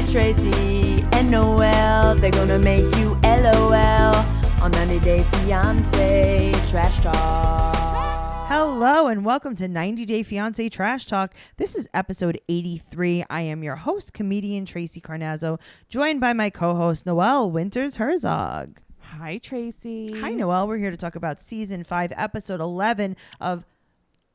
It's Tracey and Noelle. They're gonna make you LOL on 90 Day Fiancé Trash Talk. Hello and welcome to 90 Day Fiancé Trash Talk. This is episode 83. I am your host, comedian Tracey Carnazzo, joined by my co-host Noelle Winters Herzog. Hi, Tracey. Hi, Noelle. We're here to talk about season 5, episode 11 of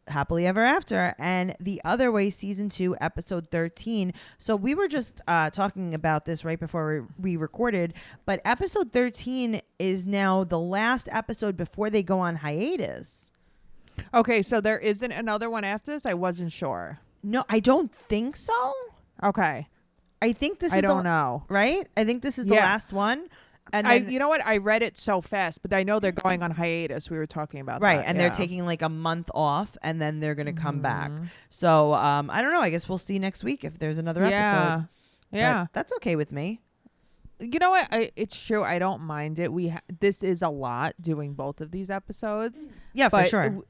Happily Ever After, and The Other Way, season 2, episode 13. So we were just talking about this right before we recorded, but episode 13 is now the last episode before they go on hiatus. Okay, so there isn't another one after this? I wasn't sure. No, I don't think so. Okay. I think this is I don't know. Right? I think this is the last one. And then, you know what? I read it so fast, but I know they're going on hiatus. We were talking about right, that. and they're taking like a month off, and then they're going to come back. So I don't know. I guess we'll see next week if there's another episode. Yeah. But that's okay with me. You know what? It's true. I don't mind it. This is a lot doing both of these episodes. Yeah, for sure.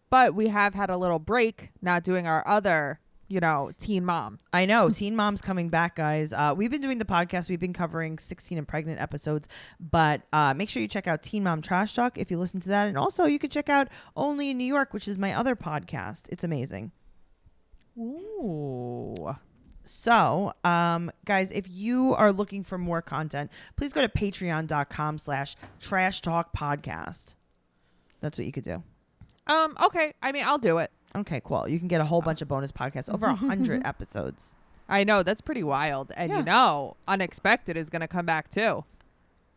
But we have had a little break not doing our other, Teen Mom. I know. Teen Mom's coming back, guys. We've been doing the podcast. We've been covering 16 and pregnant episodes. But make sure you check out Teen Mom Trash Talk if you listen to that. And also you can check out Only in New York, which is my other podcast. It's amazing. Ooh. So, guys, if you are looking for more content, please go to patreon.com/trash talk podcast. That's what you could do. Okay. I mean, I'll do it. Okay, cool. You can get a whole bunch of bonus podcasts, over 100 episodes. I know. That's pretty wild. And Unexpected is going to come back too.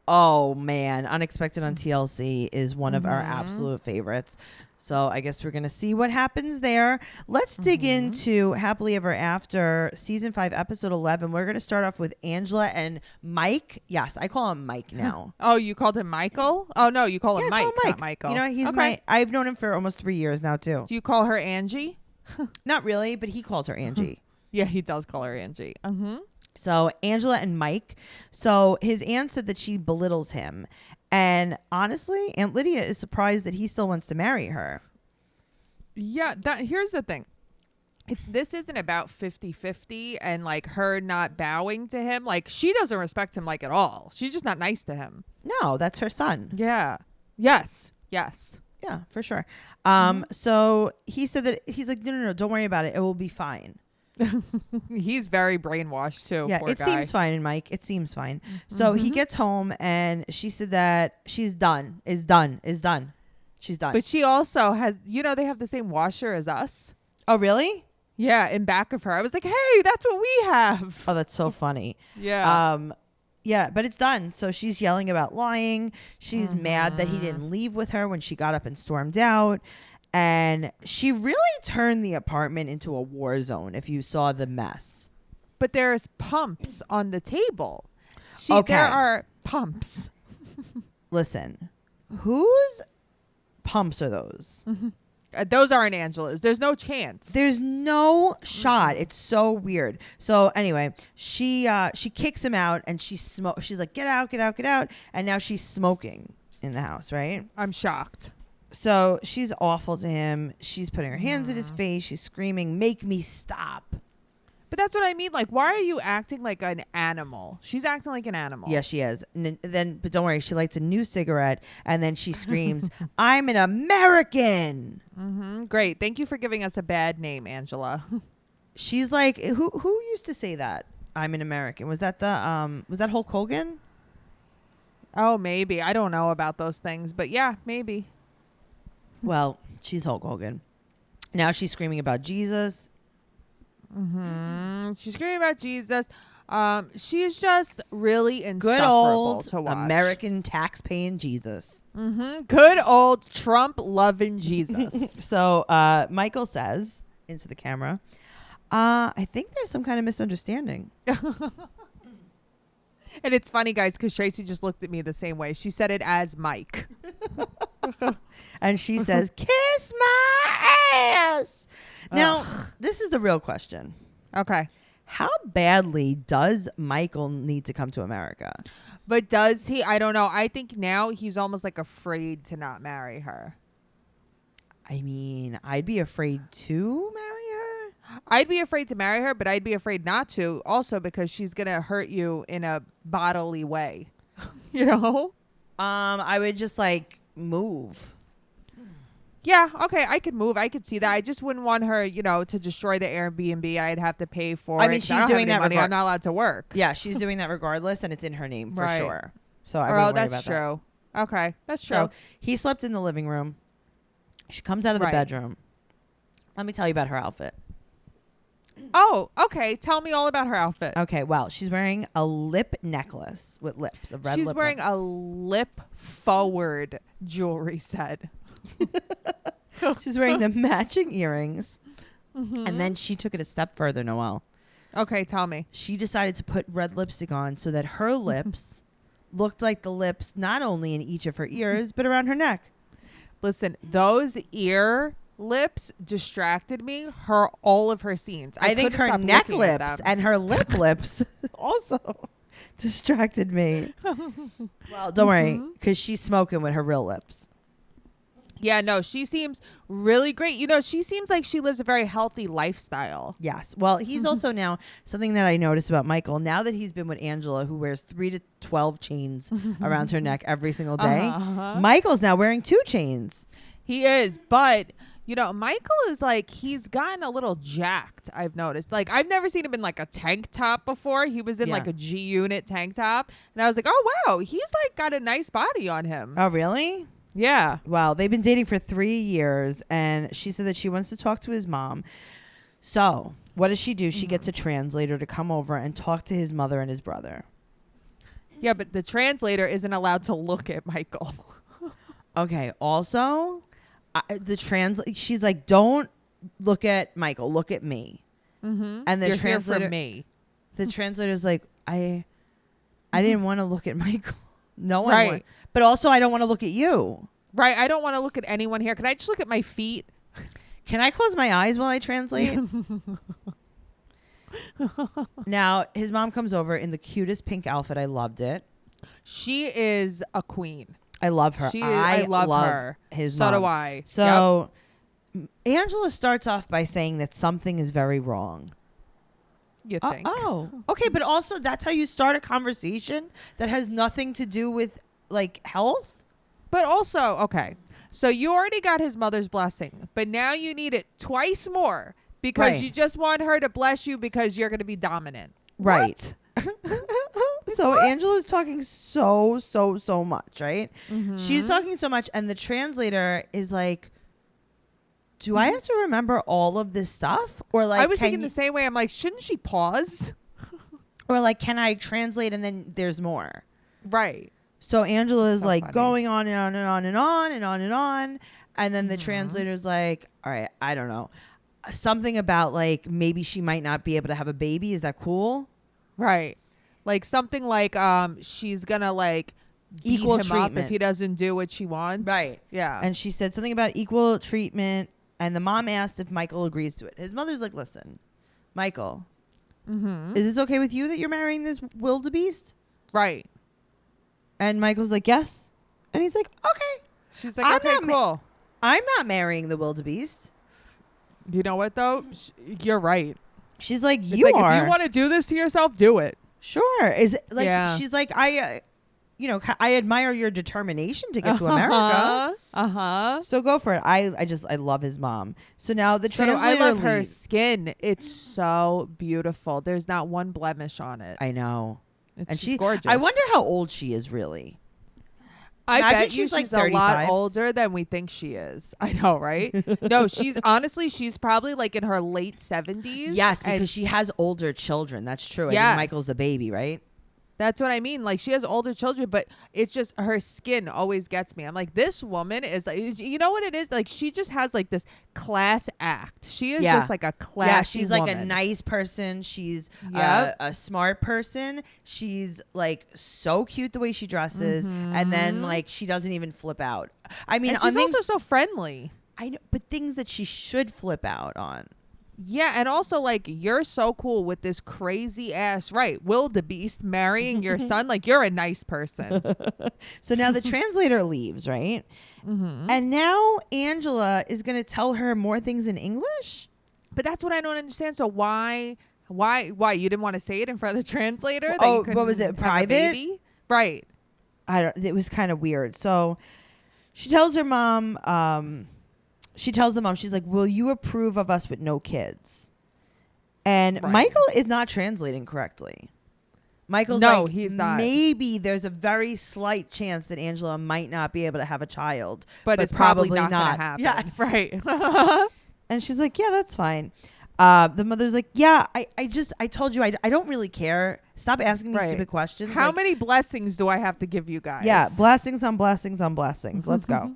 Oh, man. Unexpected on TLC is one of our absolute favorites. So I guess we're going to see what happens there. Let's dig into Happily Ever After, season 5, episode 11. We're going to start off with Angela and Mike. Yes, I call him Mike now. Oh, you called him Michael? Oh, no, you call him Mike, not Michael. You know, he's okay. I've known him for almost 3 years now, too. Do you call her Angie? Not really, but he calls her Angie. Yeah, he does call her Angie. So Angela and Mike. So his aunt said that she belittles him. And honestly, Aunt Lydia is surprised that he still wants to marry her. Yeah, here's the thing. This isn't about 50-50 and like her not bowing to him. Like she doesn't respect him like at all. She's just not nice to him. No, that's her son. Yeah. Yes. Yeah, for sure. So he said that he's like, no, don't worry about it. It will be fine. He's very brainwashed too. Yeah, it seems fine, Mike. It seems fine. So he gets home and she said that she's done. She's done. But she also has, they have the same washer as us. Oh, really? Yeah, in back of her. I was like, hey, that's what we have. Oh, that's so funny. Yeah. Yeah, but it's done. So she's yelling about lying. She's mad that he didn't leave with her when she got up and stormed out. And she really turned the apartment into a war zone, if you saw the mess. But there's pumps on the table. Okay. There are pumps. Listen, whose pumps are those? Those aren't Angela's. There's no chance. There's no shot. It's so weird. So anyway, she kicks him out and she's like, get out. And now she's smoking in the house, right? I'm shocked. So she's awful to him. She's putting her hands in his face. She's screaming, make me stop. But that's what I mean. Like, why are you acting like an animal? She's acting like an animal. Yeah, she is. And then, but don't worry, she lights a new cigarette and then she screams, I'm an American. Great. Thank you for giving us a bad name, Angela. She's like, who used to say that? I'm an American. Was that Hulk Hogan? Oh, maybe. I don't know about those things, but yeah, maybe. Well, she's Hulk Hogan. Now she's screaming about Jesus. She's screaming about Jesus. She's just really insufferable good old to watch. American tax-paying Jesus. Good old Trump-loving Jesus. So Michael says into the camera, I think there's some kind of misunderstanding. And it's funny, guys, because Tracey just looked at me the same way. She said it as Mike. And she says, kiss my ass. Now, this is the real question. Okay. How badly does Michael need to come to America? But does he? I don't know. I think now he's almost like afraid to not marry her. I mean, I'd be afraid to marry her. I'd be afraid to marry her, but I'd be afraid not to also because she's going to hurt you in a bodily way. You know? I would just like move. Yeah, okay, I could move. I could see that. I just wouldn't want her, you know, to destroy the Airbnb. I'd have to pay for it. I mean, she's doing that money. I'm not allowed to work. Yeah, she's doing that regardless, and it's in her name for Right. sure. So I wouldn't worry that's about true. Okay, that's true. that. So he slept in the living room. She comes out of the Right. bedroom. Let me tell you about her outfit. Oh, okay. Tell me all about her outfit. Okay, well, she's wearing a lip necklace with lips, a red She's lip wearing a lip forward jewelry set. She's wearing the matching earrings. Mm-hmm. And then she took it a step further, Noelle. Okay, tell me. She decided to put red lipstick on so that her lips looked like the lips not only in each of her ears, but around her neck. Listen, those ear lips distracted me. All of her scenes. I think couldn't her stop neck looking at lips them. and her lip lips also distracted me. Well, don't worry, because she's smoking with her real lips. Yeah, no, she seems really great. You know, she seems like she lives a very healthy lifestyle. Yes. Well, he's also now, something that I noticed about Michael, now that he's been with Angela, who wears 3 to 12 chains around her neck every single day, Michael's now wearing 2 chains. He is, but you know, Michael is like, he's gotten a little jacked, I've noticed. Like, I've never seen him in like a tank top before. He was in like a G Unit tank top. And I was like, oh, wow, he's like got a nice body on him. Oh, really? Yeah. Well, they've been dating for 3 years, and she said that she wants to talk to his mom. So what does she do? She gets a translator to come over and talk to his mother and his brother. Yeah, but the translator isn't allowed to look at Michael. Okay. Also, she's like, don't look at Michael, look at me. Mm-hmm. And the You're translator, here for me. the translator's like, I didn't want to look at Michael. No one. Right. But also, I don't want to look at you. Right. I don't want to look at anyone here. Can I just look at my feet? Can I close my eyes while I translate? Now, his mom comes over in the cutest pink outfit. I loved it. She is a queen. I love her. I love her. His So mom. do I. So Angela starts off by saying that something is very wrong. You think? Okay. But also, that's how you start a conversation that has nothing to do with like health. But also, okay. So you already got his mother's blessing, but now you need it twice more because Right. you just want her to bless you because you're going to be dominant. Right. So Angela's talking so much, right? Mm-hmm. She's talking so much, and the translator is like, do I have to remember all of this stuff? Or like, I was thinking the same way. I'm like, shouldn't she pause? or like, can I translate and then there's more? Right. So Angela is So like funny. going on and on and on and on and on and on. And then the translator's like, all right, I don't know. Something about like, maybe she might not be able to have a baby. Is that cool? Right. Like something like she's going to like beat Equal him up treatment. if he doesn't do what she wants. Right. Yeah. And she said something about equal treatment. And the mom asked if Michael agrees to it. His mother's like, listen, Michael, is this okay with you that you're marrying this wildebeest? Right. And Michael's like, yes. And he's like, okay. She's like, I'm okay, not cool. I'm not marrying the wildebeest. You know what though? You're right. She's like, It's you like, are. if you want to do this to yourself, do it. Sure. Is it like, Yeah. she's like, I admire your determination to get to America. So go for it. I love his mom. So now the So I translator love her leaves. skin. It's so beautiful. There's not one blemish on it. I know. And She's she's gorgeous. I wonder how old she is really. I Imagine bet you she's, like, she's a lot 35. older than we think she is. I know, right? No, she's probably like in her late 70s. Yes, and because she has older children. That's true. I Yes. think Michael's the baby, right? that's what I mean. Like she has older children, but it's just her skin always gets me. I'm like, this woman is like, you know what it is? Like she just has like this class act. She is just like a classy Yeah, she's like a woman. nice person. She's Yep. a smart person. She's like so cute the way she dresses, and then like she doesn't even flip out. I mean, And on she's things, also so friendly. I know, but things that she should flip out on. Yeah, and also like you're so cool with this crazy ass wildebeest marrying your son. Like you're a nice person. So now the translator leaves, right? And now Angela is going to tell her more things in English. But that's what I don't understand. So why you didn't want to say it in front of the translator? That Oh, you couldn't what was it, have a private? baby? Right. It was kind of weird. So she tells her mom, she tells the mom, she's like, will you approve of us with no kids? And Right. Michael is not translating correctly. Michael's No, like, he's not. maybe there's a very slight chance that Angela might not be able to have a child. But it's probably not not. gonna happen. Yes. Right. And she's like, yeah, that's fine. The mother's like, yeah, I told you, I don't really care. Stop asking me Right. stupid questions. How Like, many blessings do I have to give you guys? yeah, blessings on blessings on blessings. Let's go.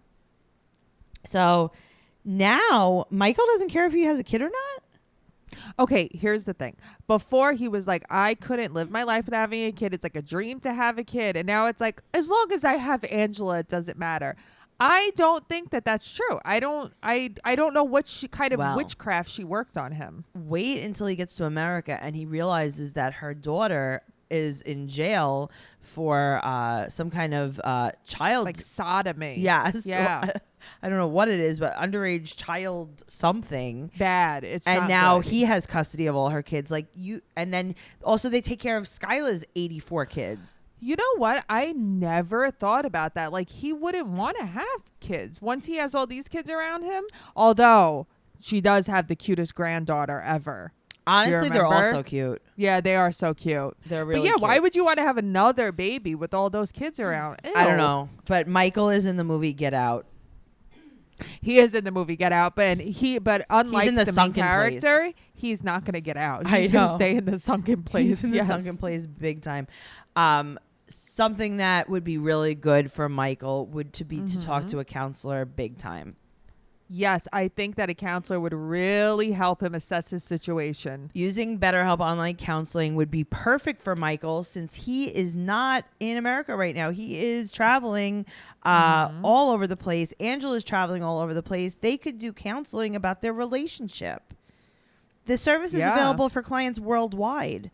So now Michael doesn't care if he has a kid or not. Okay, here's the thing. Before he was like, I couldn't live my life without having a kid. It's like a dream to have a kid. And now it's like, as long as I have Angela, it doesn't matter. I don't think that that's true. I don't know what kind of Well. witchcraft she worked on him. Wait until he gets to America and he realizes that her daughter is in jail for some kind of child. Like sodomy. Yes. Yeah. I don't know what it is, but underage child something. Bad. It's And not now good. he has custody of all her kids. Like you, and then also they take care of Skyla's 84 kids. You know what? I never thought about that. Like, he wouldn't want to have kids once he has all these kids around him. Although she does have the cutest granddaughter ever. Honestly, they're all remember? so cute. Yeah, they are so cute. They're really But yeah, cute. why would you want to have another baby with all those kids around? I don't Ew. know. But Michael is in the movie Get Out. He is in the movie Get Out, but unlike in the the main sunken character, he's not going to get out. I He's going know. to stay in the sunken place. He's in the yes. sunken place big time. Something that would be really good for Michael would to talk to a counselor big time. Yes, I think that a counselor would really help him assess his situation. Using BetterHelp online counseling would be perfect for Michael since he is not in America right now. He is traveling all over the place. Angela's traveling all over the place. They could do counseling about their relationship. The service is available for clients worldwide.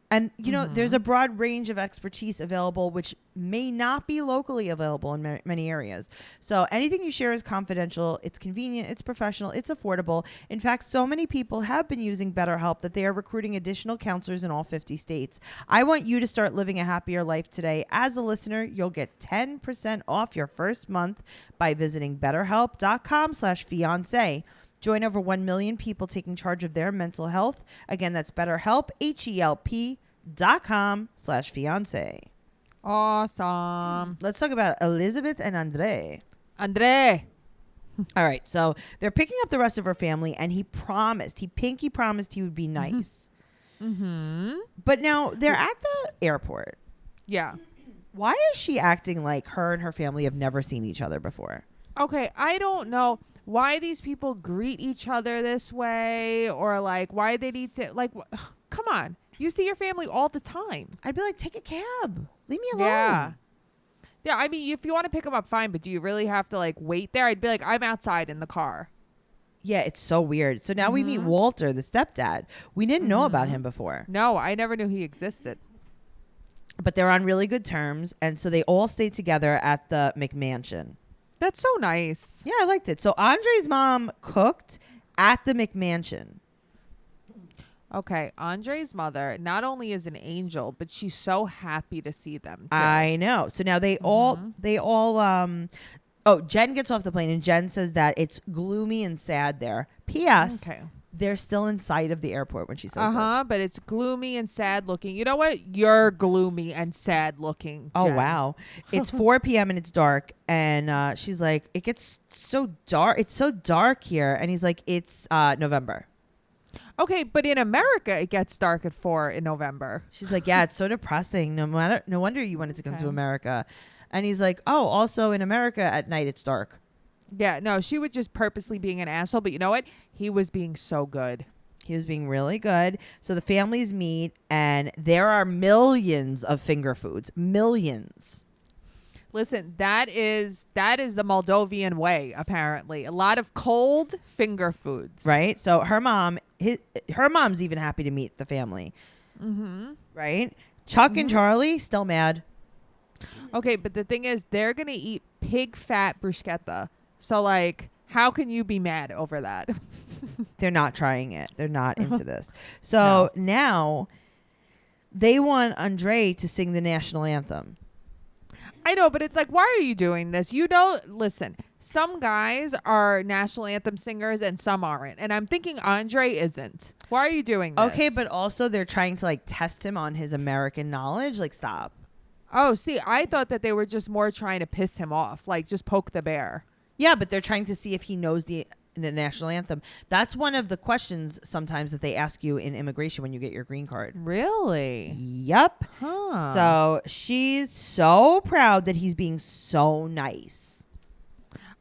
And, you know, there's a broad range of expertise available, which may not be locally available in many areas. So anything you share is confidential. It's convenient. It's professional. It's affordable. In fact, so many people have been using BetterHelp that they are recruiting additional counselors in all 50 states. I want you to start living a happier life today. As a listener, you'll get 10% off your first month by visiting BetterHelp.com/fiancé. Join over 1 million people taking charge of their mental health. Again, that's BetterHelp, HELP.com/fiancé. Awesome. Let's talk about Elizabeth and Andre. Andre. All right, so they're picking up the rest of her family, and he pinky promised he would be nice. But now they're at the airport. Yeah. Why is she acting like her and her family have never seen each other before? Okay, I don't know why these people greet each other this way, or like why they need to come on. You see your family all the time. I'd be like, take a cab. Leave me alone. Yeah. Yeah, I mean, if you want to pick them up, fine, but do you really have to like wait there? I'd be like, I'm outside in the car. Yeah, it's so weird. So now we meet Walter, the stepdad. We didn't know about him before. No, I never knew he existed. But they're on really good terms, and so they all stay together at the McMansion. That's so nice. Yeah, I liked it. So Andre's mom cooked at the McMansion. Okay, Andre's mother not only is an angel, but she's so happy to see them too. I know. So now they all Jen gets off the plane and Jen says that it's gloomy and sad there. P.S. Okay. They're still in sight of the airport when she says this. But it's gloomy and sad looking. You know what? You're gloomy and sad looking. Oh, Jen. wow. It's 4 p.m. and it's dark. And she's like, it gets so dark. It's so dark here. And he's like, it's November. Okay, but in America, it gets dark at 4 in November. She's like, yeah, it's so depressing. No wonder you wanted to come to America. And he's like, oh, also in America at night, it's dark. Yeah, no, she was just purposely being an asshole. But you know what? He was being so good. He was being really good. So the families meet, and there are millions of finger foods. Millions. Listen, that is the Moldovan way, apparently. A lot of cold finger foods. Right? So her mom's even happy to meet the family. Mm-hmm. Right? Chuck and Charlie, still mad. Okay, but the thing is, they're going to eat pig fat bruschetta. So, like, how can you be mad over that? They're not trying it. They're not into this. So now they want Andre to sing the national anthem. I know, but it's like, why are you doing this? Listen, some guys are national anthem singers and some aren't. And I'm thinking Andre isn't. Why are you doing this? Okay, but also they're trying to like test him on his American knowledge. Like, stop. Oh, see, I thought that they were just more trying to piss him off. Like, just poke the bear. Yeah, but they're trying to see if he knows the national anthem. That's one of the questions sometimes that they ask you in immigration when you get your green card. Really? Yep. Huh. So she's so proud that he's being so nice.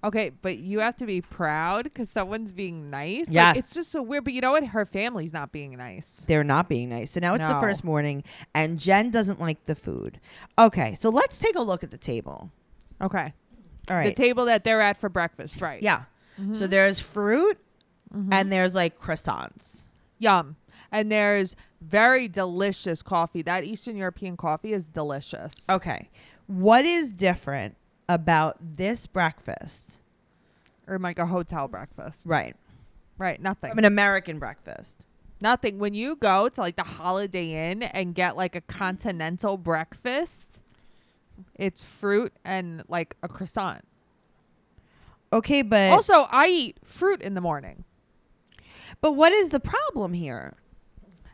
Okay, but you have to be proud because someone's being nice. Yes. Like, it's just so weird. But you know what? Her family's not being nice. They're not being nice. So now it's the No. first morning and Jen doesn't like the food. Okay, so let's take a look at the table. Okay. All right. The table that they're at for breakfast, right? Yeah. Mm-hmm. So there's fruit and there's like croissants. Yum. And there's very delicious coffee. That Eastern European coffee is delicious. Okay. What is different about this breakfast? Or like a hotel breakfast. Right. Right. Nothing. From an American breakfast. Nothing. When you go to like the Holiday Inn and get like a continental breakfast, it's fruit and like a croissant. Okay, but Also, I eat fruit in the morning. but what is the problem here?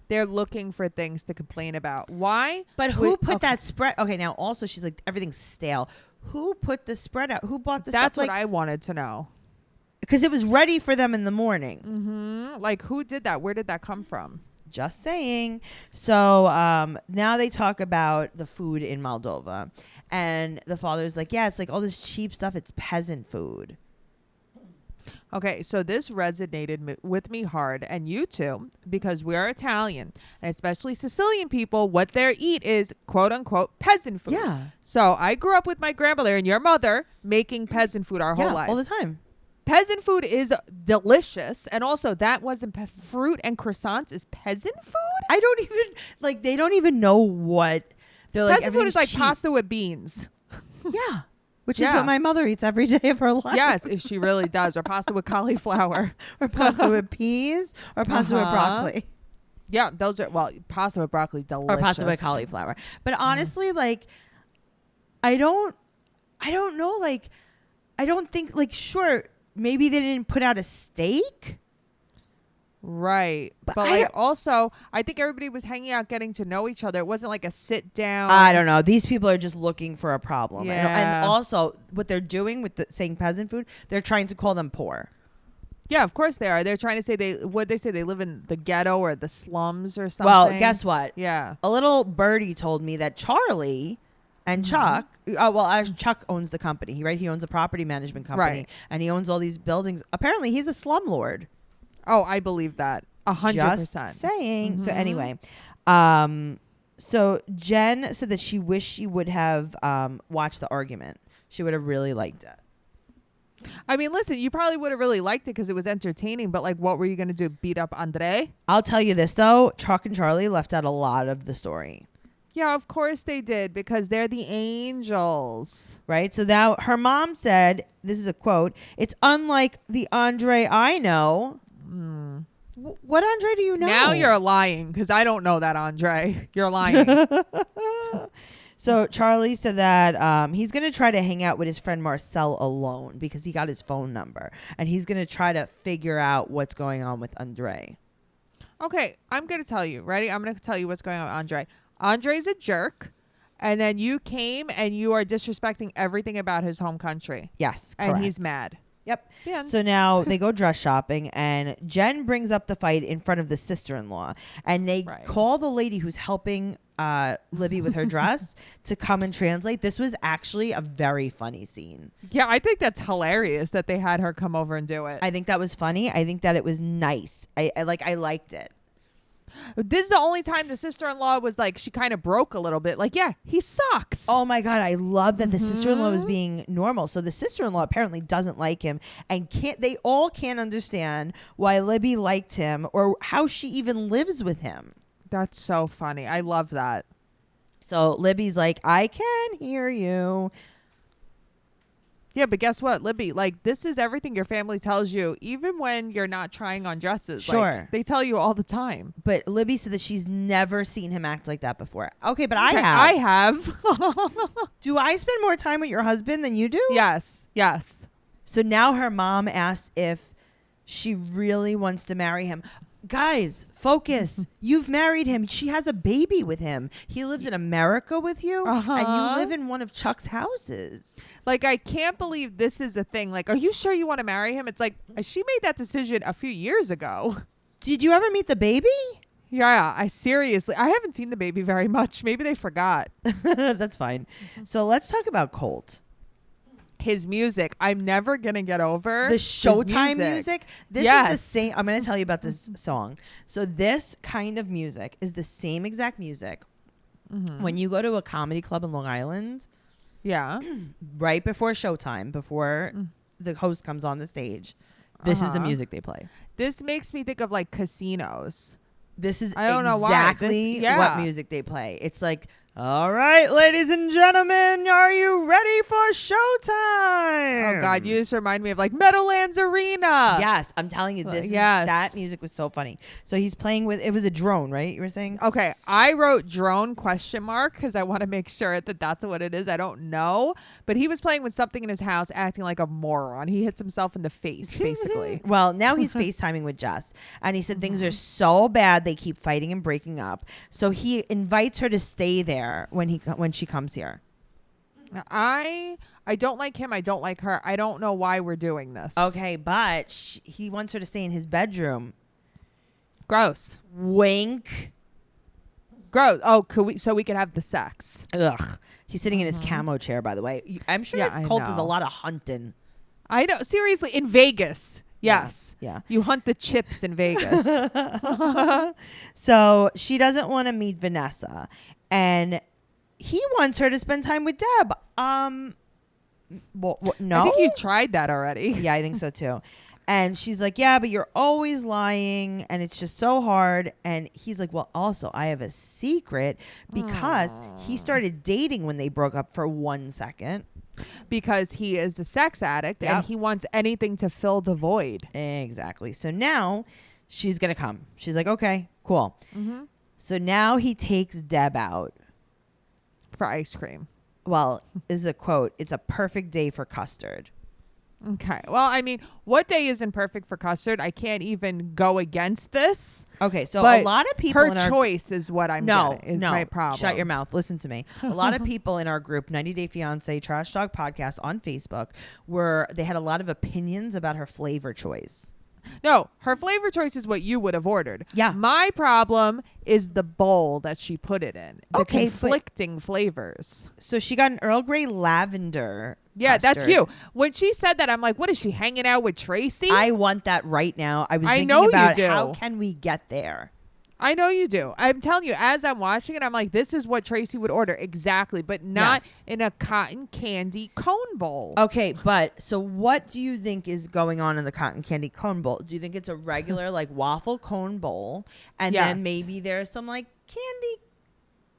They're looking for things to complain about. Why? But who put okay. that spread? Okay, now also she's like everything's stale. Who put the spread out? Who bought the That's stuff? what I wanted to know. Because it was ready for them in the morning. Mm-hmm. Like, who did that? Where did that come from? Just saying. So now they talk about the food in Moldova. And the father's like, yeah, it's like all this cheap stuff. It's peasant food. Okay, so this resonated with me hard, and you too, because we're Italian, and especially Sicilian people, what they eat is quote-unquote peasant food. Yeah. So I grew up with my grandmother and your mother making peasant food our whole lives. all the time. Peasant food is delicious, and also that wasn't fruit and croissants is peasant food? I don't even, like, they don't even know what. They're like, Peasant food is like cheap. pasta with beans. Yeah. Which is Yeah. what my mother eats every day of her life. Yes, if she really does. Or pasta with cauliflower. Or pasta with peas. Or pasta with Uh-huh. broccoli. Yeah, those are, well, pasta with broccoli, delicious. Or pasta with cauliflower. But honestly, like, I don't know, like, I don't think, like, sure, maybe they didn't put out a steak. Right. But But I like don't- also, I think everybody was hanging out getting to know each other. It wasn't like a sit down. I don't know. These people are just looking for a problem. And Yeah. also, what they're doing with saying peasant food, they're trying to call them poor. Yeah, of course they are. They're trying to say they live in the ghetto or the slums or something. Well, guess what? Yeah. A little birdie told me that Charlie and Chuck, Chuck owns the company. He owns a property management company, Right. and he owns all these buildings. Apparently, he's a slumlord. Oh, I believe that. 100%. Just saying. So Mhm. anyway, so Jen said that she wished she would have watched the argument. She would have really liked it. I mean, listen, you probably would have really liked it because it was entertaining, but like, what were you going to do? Beat up Andre? I'll tell you this though, Chuck and Charlie left out a lot of the story. Yeah, of course they did because they're the angels. Right? So now her mom said, this is a quote, "It's unlike the Andre I know." What Andre do you know? Now you're lying because I don't know that Andre. You're lying. So Charlie said that he's going to try to hang out with his friend Marcel alone because he got his phone number. And he's going to try to figure out what's going on with Andre. Okay, I'm going to tell you. Ready? I'm going to tell you what's going on with Andre. Andre's a jerk. And then you came and you are disrespecting everything about his home country. Yes, And correct. he's mad. Yep. The end. So now they go dress shopping, and Jen brings up the fight in front of the sister-in-law, and they Right. call the lady who's helping Libby with her dress to come and translate. This was actually a very funny scene. Yeah, I think that's hilarious that they had her come over and do it. I think that was funny. I think that it was nice. I liked it. This is the only time the sister-in-law was like, she kind of broke a little bit. Like, yeah, he sucks. Oh my God, I love that the sister-in-law was being normal. So the sister-in-law apparently doesn't like him, and they all can't understand why Libby liked him or how she even lives with him. That's so funny. I love that. So Libby's like, "I can hear you." Yeah, but guess what, Libby? Like, this is everything your family tells you, even when you're not trying on dresses. Sure. Like, they tell you all the time. But Libby said that she's never seen him act like that before. Okay, but Okay, I I have. Do I spend more time with your husband than you do? Yes. Yes. So now her mom asks if she really wants to marry him. Guys, focus. You've married him. She has a baby with him. He lives in America with you, and you live in one of Chuck's houses. Like, I can't believe this is a thing. Like, are you sure you want to marry him? It's like, she made that decision a few years ago. Did you ever meet the baby? Yeah, I haven't seen the baby very much. Maybe they forgot. That's fine. So let's talk about Colt. His music, I'm never going to get over. The Showtime music. This is the same. I'm going to tell you about this song. So this kind of music is the same exact music when you go to a comedy club in Long Island. Yeah. Right before Showtime, before the host comes on the stage. This is the music they play. This makes me think of like casinos. This is I don't know why. exactly what music they play. It's like, all right, ladies and gentlemen, are you ready for showtime? Oh, God, you just remind me of like Meadowlands Arena. Yes, I'm telling you, that music was so funny. So he's playing with, it was a drone, right? You were saying? Okay, I wrote drone ? Because I want to make sure that that's what it is. I don't know. But he was playing with something in his house, acting like a moron. He hits himself in the face, basically. Well, now he's FaceTiming with Jess. And he said things are so bad, they keep fighting and breaking up. So he invites her to stay there when she comes here. I don't like him. I don't like her. I don't know why we're doing this. Okay, but he wants her to stay in his bedroom. Gross. Wink. Gross. Oh, so we could have the sex. Ugh. He's sitting in his camo chair, by the way. I'm sure Colt does a lot of hunting. I know. Seriously, in Vegas. Yes. Yeah. You hunt the chips in Vegas. So she doesn't want to meet Vanessa. And he wants her to spend time with Deb. No? I think you tried that already. Yeah, I think so too. And she's like, yeah, but you're always lying. And it's just so hard. And he's like, well, also, I have a secret because he started dating when they broke up for 1 second. Because he is a sex addict and he wants anything to fill the void. Exactly. So now she's going to come. She's like, okay, cool. So now he takes Deb out. For ice cream. Well, this is a quote. It's a perfect day for custard. Okay. Well, I mean, what day isn't perfect for custard? I can't even go against this. Okay, so a lot of people her choice is what I'm getting. No, my problem. Shut your mouth. Listen to me. A lot of people in our group, 90 Day Fiance Trash Talk Podcast on Facebook, they had a lot of opinions about her flavor choice. No, her flavor choice is what you would have ordered. Yeah. My problem is the bowl that she put it in. The conflicting flavors. So she got an Earl Grey lavender. Yeah, custard. That's you. When she said that, I'm like, what is she hanging out with Tracey? I want that right now. I was thinking about how can we get there? I know you do. I'm telling you, as I'm watching it, I'm like, this is what Tracey would order. Exactly. But not in a cotton candy cone bowl. Okay. But so what do you think is going on in the cotton candy cone bowl? Do you think it's a regular like waffle cone bowl? And then maybe there's some like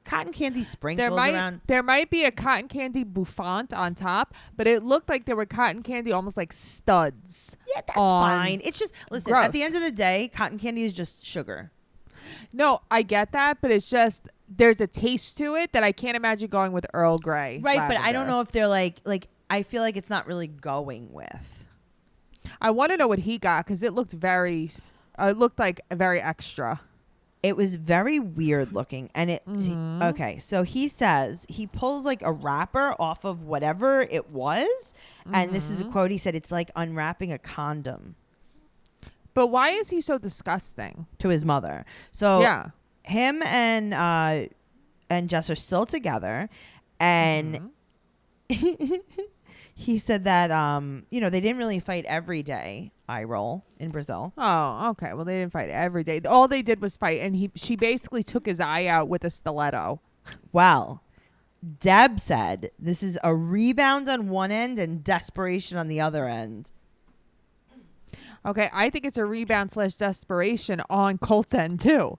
cotton candy sprinkles around? There might be a cotton candy bouffant on top, but it looked like there were cotton candy almost like studs. Yeah, that's fine. It's just, listen, gross. At the end of the day, cotton candy is just sugar. No, I get that, but it's just there's a taste to it that I can't imagine going with Earl Grey. Right, lavender. but I don't know if they're like I feel like it's not really going with. I want to know what he got because it looked like very extra. It was very weird looking, and okay. So he says he pulls like a wrapper off of whatever it was, and this is a quote. He said it's like unwrapping a condom. But why is he so disgusting? To his mother. So him and Jess are still together, and he said that they didn't really fight every day. Eye roll in Brazil. Oh, okay. Well, they didn't fight every day. All they did was fight, and she basically took his eye out with a stiletto. Well, Deb said this is a rebound on one end and desperation on the other end. Okay, I think it's a rebound / desperation on Colt's end too.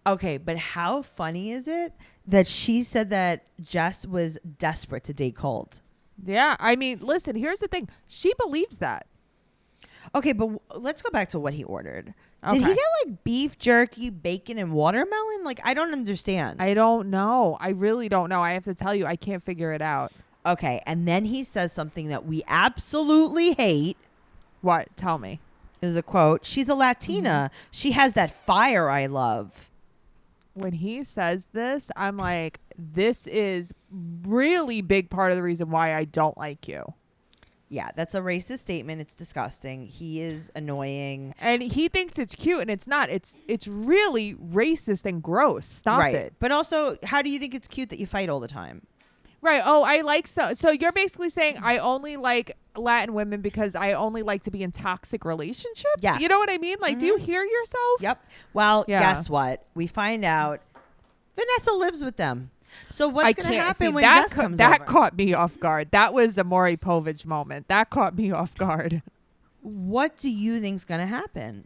Okay, but how funny is it that she said that Jess was desperate to date Colt? Yeah. I mean, listen, here's the thing. She believes that. Okay, but let's go back to what he ordered. Did he Okay. get like beef jerky, bacon, and watermelon? Like, I don't understand. I don't know. I really don't know. I have to tell you, I can't figure it out. Okay, and then he says something that we absolutely hate. What? Tell me. Is a quote. She's a Latina. She has that fire I love. When he says this, I'm like, this is really big part of the reason why I don't like you. Yeah, that's a racist statement. It's disgusting. He is annoying. And he thinks it's cute, and it's not. It's really racist and gross. Stop it. But also, how do you think it's cute that you fight all the time? Right. Oh, I like so you're basically saying I only like Latin women because I only like to be in toxic relationships? Yes. You know what I mean? Like, do you hear yourself? Yep. Well, Yeah. guess what? We find out Vanessa lives with them. So what's going to happen see, when that Jess comes that over? caught me off guard. That was a Maury Povich moment. That caught me off guard. What do you think's going to happen?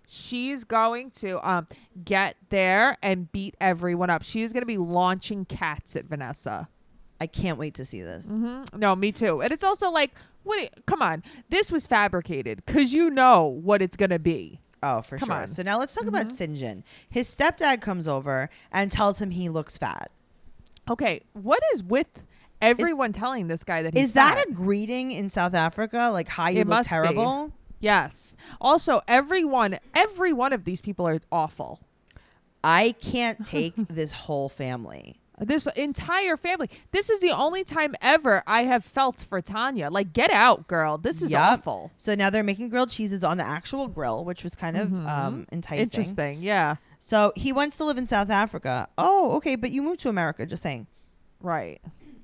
She's going to get there and beat everyone up. She's going to be launching cats at Vanessa. I can't wait to see this. No, me too. And it's also like, come on. This was fabricated because you know what it's going to be. Oh, for Come sure. on. So now let's talk about Sinjin. His stepdad comes over and tells him he looks fat. Okay, what is with everyone telling this guy that he's Is that fat? a greeting in South Africa? Like, hi, you It look must be. terrible? Yes. Also, every one of these people are awful. I can't take this whole family. This entire family. This is the only time ever I have felt for Tanya. Like, get out, girl. This is Yep. awful. So now they're making grilled cheeses on the actual grill, which was kind of enticing. Interesting. Yeah. So he wants to live in South Africa. Oh, okay, but you moved to America, just saying. Right.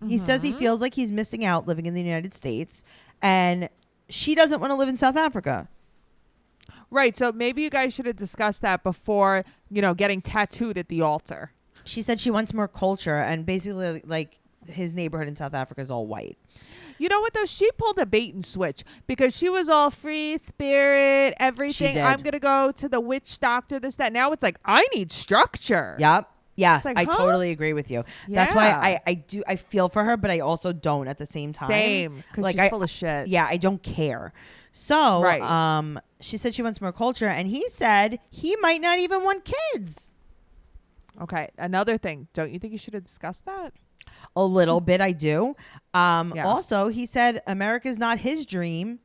He says he feels like he's missing out living in the United States, and she doesn't want to live in South Africa. Right. So maybe you guys should have discussed that before, getting tattooed at the altar. She said she wants more culture, and basically, like, his neighborhood in South Africa is all white. You know what, though? She pulled a bait and switch because she was all free spirit, everything. did. I'm going to go to the witch doctor, this, that. Now it's like, I need structure. Yep. Yes, It's like, I huh? totally agree with you. That's why Yeah. I feel for her, but I also don't at the same time. Same. Because Like, she's full of shit. Yeah, I don't care. So, Right. she said she wants more culture, and he said he might not even want kids. Okay. Another thing. Don't you think you should have discussed that? A little bit, I do. Yeah. Also, he said America's not his dream.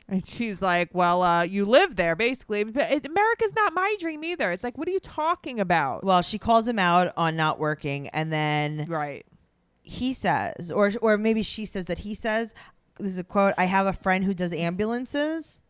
And she's like, well, you live there, basically. But America's not my dream either. It's like, what are you talking about? Well, she calls him out on not working, and then Right. he says, or maybe she says that he says, this is a quote, I have a friend who does ambulances.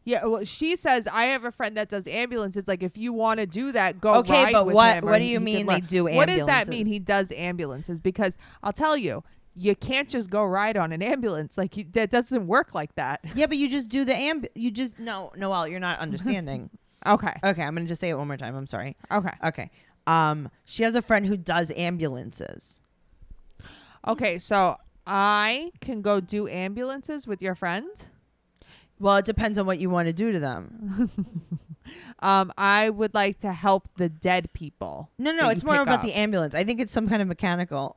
Yeah, well, she says, I have a friend that does ambulances. Like, if you want to do that, go Okay, ride but with what- him. what do you mean they do What does that mean, ambulances? he does ambulances? Because I'll tell you, you can't just go ride on an ambulance. Like, that doesn't work like that. Yeah, but you just do the no, Noelle, you're not understanding. Okay. Okay, I'm going to just say it one more time. I'm sorry. Okay. Okay. She has a friend who does ambulances. Okay, so I can go do ambulances with your friend? Well, it depends on what you want to do to them. I would like to help the dead people. No, that it's you more pick about up. the ambulance. I think it's some kind of mechanical.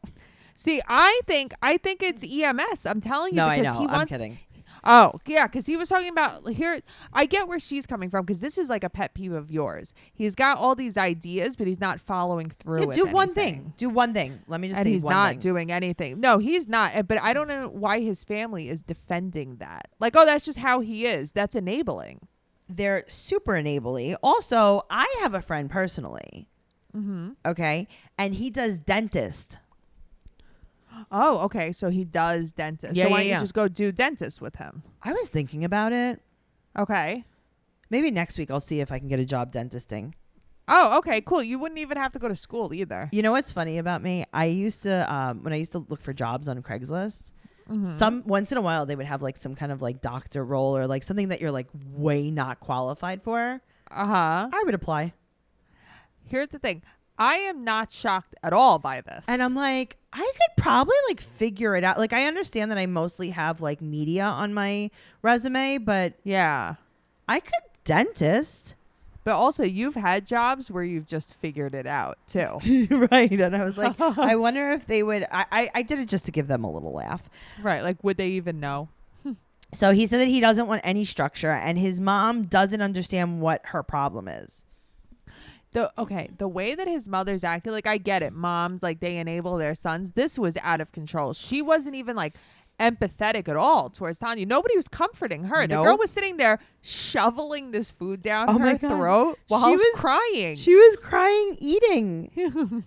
See, I think it's EMS. I'm telling you, No, I because know. he I'm wants. kidding. Oh, yeah, because he was talking about here. I get where she's coming from because this is like a pet peeve of yours. He's got all these ideas, but he's not following through. Yeah, with do one anything. thing. Do one thing. Let me just And say he's one not thing. doing anything. No, he's not. But I don't know why his family is defending that. Like, oh, that's just how he is. That's enabling. They're super enabling. Also, I have a friend personally. Mm-hmm. Okay. And he does dentist. Oh, okay. So he does dentist. Yeah, so why yeah, don't yeah. you just go do dentist with him? I was thinking about it. Okay. Maybe next week I'll see if I can get a job dentisting. Oh, okay, cool. You wouldn't even have to go to school either. You know what's funny about me? I used to, when I used to look for jobs on Craigslist, once in a while they would have like some kind of like doctor role or like something that you're like way not qualified for. Uh-huh. I would apply. Here's the thing. I am not shocked at all by this. And I'm like, I could probably like figure it out. Like, I understand that I mostly have like media on my resume, but yeah. I could dentist. But also, you've had jobs where you've just figured it out too. Right. And I was like, I wonder if they would. I did it just to give them a little laugh. Right. Like, would they even know? So he said that he doesn't want any structure, and his mom doesn't understand what her problem is. The way that his mother's acting, like, I get it. Moms, like, they enable their sons. This was out of control. She wasn't even like empathetic at all towards Tanya. Nobody was comforting her. The girl was sitting there shoveling this food down her throat while she was crying. She was crying, eating.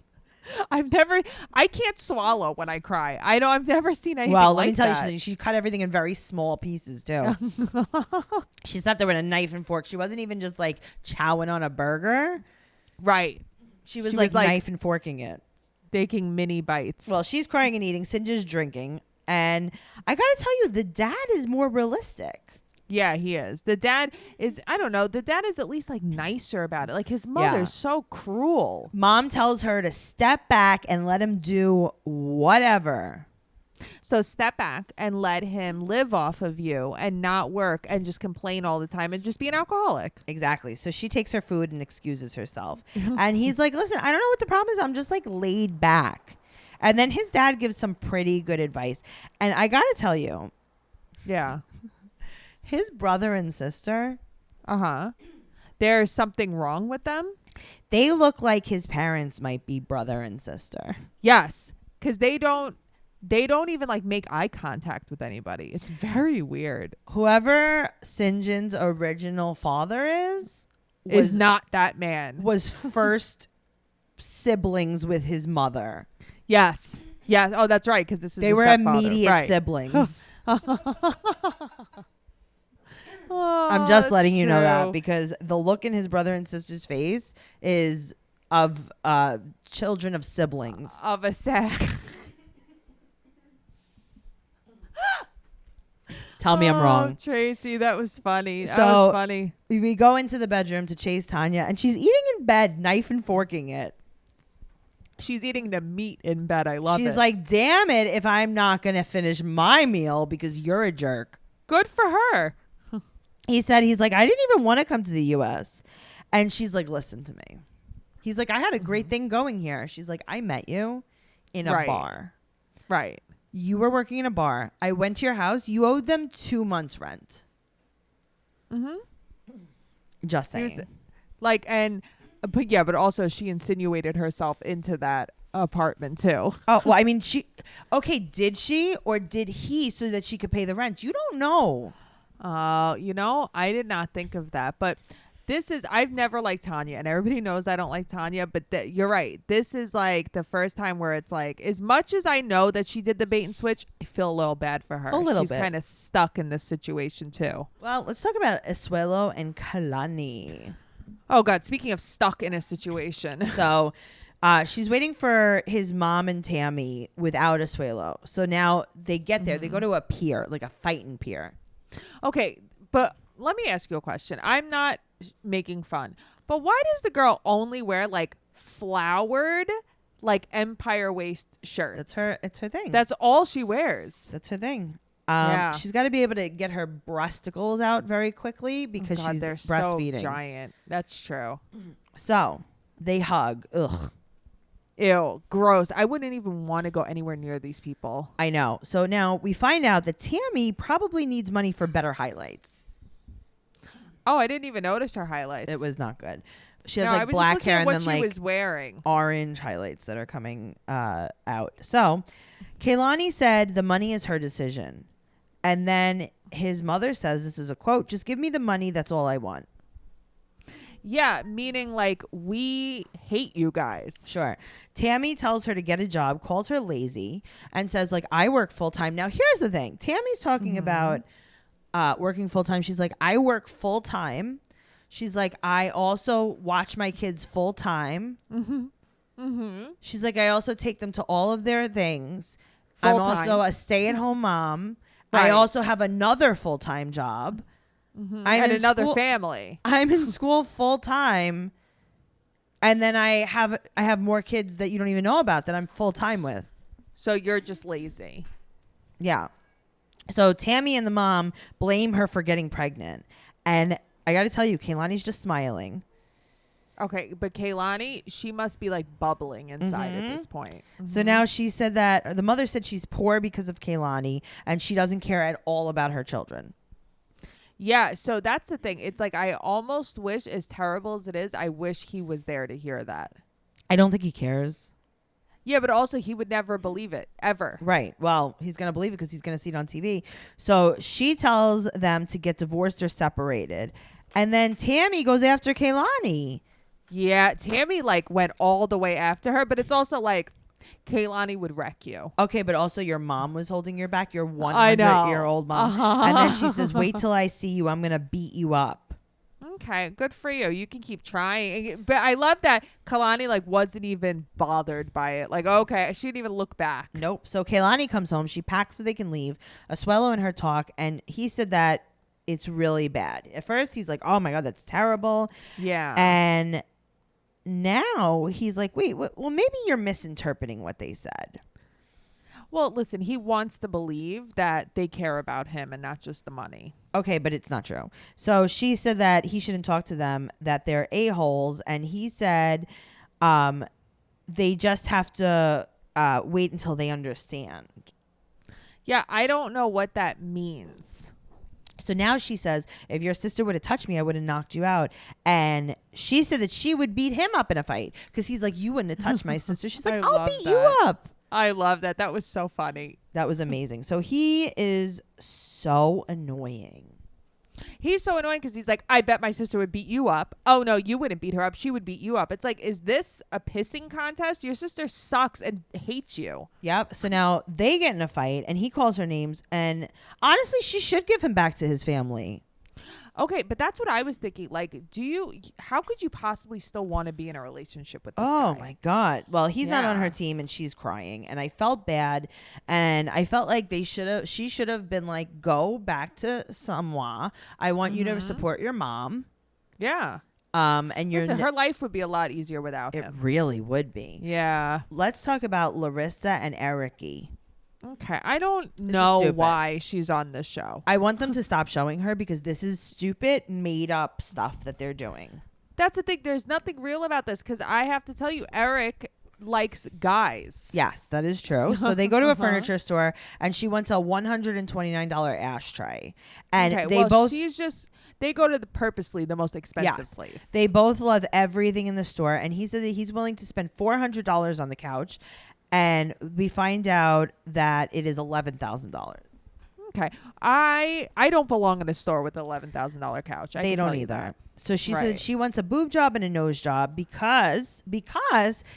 I can't swallow when I cry. I know I've never seen anything well, like let me tell that. you something. She cut everything in very small pieces too. She sat there with a knife and fork. She wasn't even just like chowing on a burger. Right. She was like knife and forking it. Taking mini bites. Well, she's crying and eating. Sinja's drinking. And I got to tell you, the dad is more realistic. Yeah, he is. The dad is, I don't know, the dad is at least like nicer about it. Like his mother's so cruel. Mom tells her to step back and let him do whatever. So step back and let him live off of you and not work and just complain all the time and just be an alcoholic. Exactly. So she takes her food and excuses herself. And he's like, listen, I don't know what the problem is. I'm just like laid back. And then his dad gives some pretty good advice. And I got to tell you. Yeah. His brother and sister. There's something wrong with them. They look like his parents might be brother and sister. Yes. Because they don't even like make eye contact with anybody. It's very weird. Whoever Sinjin's original father is not that man. Was first siblings with his mother. Yes. Yeah. Oh, that's right. Because this is they were immediate siblings. I'm just letting you know that because the look in his brother and sister's face is of children of siblings. Of a sack. Tell me I'm wrong. Tracey, that was funny. So, that was funny. We go into the bedroom to chase Tanya, and she's eating in bed, knife and forking it. She's eating the meat in bed. I love it. She's like, damn it if I'm not going to finish my meal because you're a jerk. Good for her. He's like, I didn't even want to come to the U.S. And she's like, listen to me. He's like, I had a great thing going here. She's like, I met you in a bar. Right. You were working in a bar. I went to your house. You owed them 2 months rent. Just saying. But also she insinuated herself into that apartment too. Oh, well, I mean, did she or did he so that she could pay the rent? You don't know. I did not think of that. But I've never liked Tanya, and everybody knows I don't like Tanya, but you're right. This is like the first time where it's like, as much as I know that she did the bait and switch, I feel a little bad for her. She's kind of stuck in this situation too. Well, let's talk about Asuelo and Kalani. Oh God, speaking of stuck in a situation. So she's waiting for his mom and Tammy without Asuelo. So now they get there. They go to a pier, like a fighting pier. Okay, but let me ask you a question. I'm not making fun, but why does the girl only wear like flowered, like empire waist shirts? It's her thing. That's all she wears. That's her thing. Yeah. She's got to be able to get her breasticles out very quickly because she's they're breastfeeding. So giant. That's true. So they hug. Ugh. Ew, gross. I wouldn't even want to go anywhere near these people. I know. So now we find out that Tammy probably needs money for better highlights. Oh, I didn't even notice her highlights. It was not good. She has like black hair and then like was wearing orange highlights that are coming out. So Kaylani said the money is her decision. And then his mother says, this is a quote, just give me the money. That's all I want. Yeah, meaning like we hate you guys. Sure. Tammy tells her to get a job, calls her lazy, and says like, I work full time. Now, here's the thing. Tammy's talking about working full time. She's like, I work full time. She's like, I also watch my kids full time. She's like, I also take them to all of their things. I'm also a stay-at-home mom. Right. I also have another full-time job. And another family. I'm in school full-time. And then I have more kids that you don't even know about that I'm full-time with. So you're just lazy. Yeah. So Tammy and the mom blame her for getting pregnant. And I got to tell you, Kaylani's just smiling. Okay, but Kaylani, she must be like bubbling inside at this point. So now she said that the mother said she's poor because of Kaylani and she doesn't care at all about her children. Yeah, so that's the thing. It's like I almost wish, as terrible as it is, I wish he was there to hear that. I don't think he cares. Yeah, but also he would never believe it, ever. Right. Well, he's going to believe it because he's going to see it on TV. So she tells them to get divorced or separated. And then Tammy goes after Kaylani. Yeah, Tammy like went all the way after her, but it's also like Kaylani would wreck you. Okay, but also your mom was holding your back, your I know. 100-year-old mom. And then she says, wait till I see you. I'm going to beat you up. Okay, good for you. You can keep trying. But I love that Kalani like wasn't even bothered by it. Like, okay, she didn't even look back. Nope. So Kaylani comes home. She packs so they can leave. Asuelo and her talk. And he said that it's really bad. At first, he's like, oh, my God, that's terrible. Yeah. And now he's like, wait, well, maybe you're misinterpreting what they said. Well, listen, he wants to believe that they care about him and not just the money. Okay, but it's not true. So she said that he shouldn't talk to them, that they're a-holes. And he said they just have to wait until they understand. Yeah, I don't know what that means. So now she says, if your sister would have touched me, I would have knocked you out. And she said that she would beat him up in a fight because he's like, you wouldn't have touched my sister. She's like, I'll beat you up. I love that. That was so funny. That was amazing. So he is so annoying. He's so annoying because he's like, I bet my sister would beat you up. Oh, no, you wouldn't beat her up. She would beat you up. It's like, is this a pissing contest? Your sister sucks and hates you. Yep. So now they get in a fight and he calls her names. And honestly, she should give him back to his family. Okay, but that's what I was thinking. Like, how could you possibly still want to be in a relationship with this Oh, guy? my God. Well, he's not on Yeah. her team and she's crying. And I felt bad. And I felt like she should have been like, go back to Samoa. I want you to support your mom. Yeah. And Listen, her life would be a lot easier without it him. really would be. Yeah. Let's talk about Larissa and Ericy. Okay. I don't is know stupid. why she's on this show. I want them to stop showing her because this is stupid, made up stuff that they're doing. That's the thing. There's nothing real about this because I have to tell you, Eric likes guys. Yes, that is true. So they go to a furniture store and she wants a $129 ashtray. And Okay, they well, both they go to purposely the most expensive place. They both love everything in the store. And he said that he's willing to spend $400 on the couch. And we find out that it is $11,000. Okay. I don't belong in a store with an $11,000 couch. They don't either. That. So she Right. said she wants a boob job and a nose job because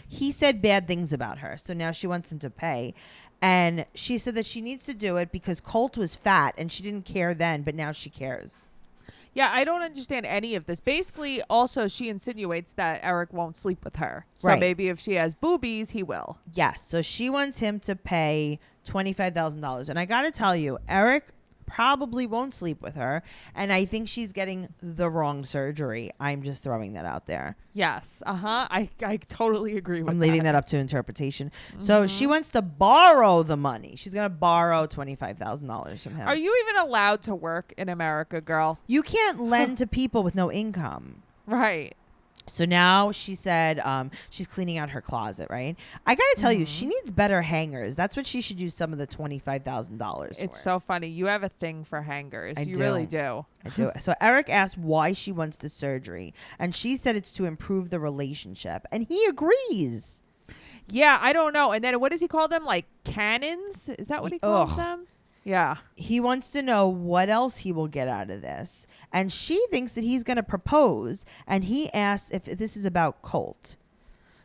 he said bad things about her. So now she wants him to pay. And she said that she needs to do it because Colt was fat and she didn't care then, but now she cares. Yeah, I don't understand any of this. Basically, also, she insinuates that Eric won't sleep with her. So Right. maybe if she has boobies, he will. Yes. So she wants him to pay $25,000. And I got to tell you, Eric probably won't sleep with her. And I think she's getting the wrong surgery. I'm just throwing that out there. Yes. I totally agree with I'm leaving that up to interpretation. So she wants to borrow the money. She's going to borrow $25,000 from him. Are you even allowed to work in America, girl? You can't lend to people with no income. Right. So now she said she's cleaning out her closet, right? I got to tell you, she needs better hangers. That's what she should use some of the $25,000 for. It's so funny. You have a thing for hangers. I You do. really do. I do. So Eric asked why she wants the surgery, and she said it's to improve the relationship, and he agrees. Yeah, I don't know. And then what does he call them? Like cannons? Is that what he calls Ugh. them? Yeah. He wants to know what else he will get out of this, and she thinks that he's going to propose, and he asks if this is about Colt.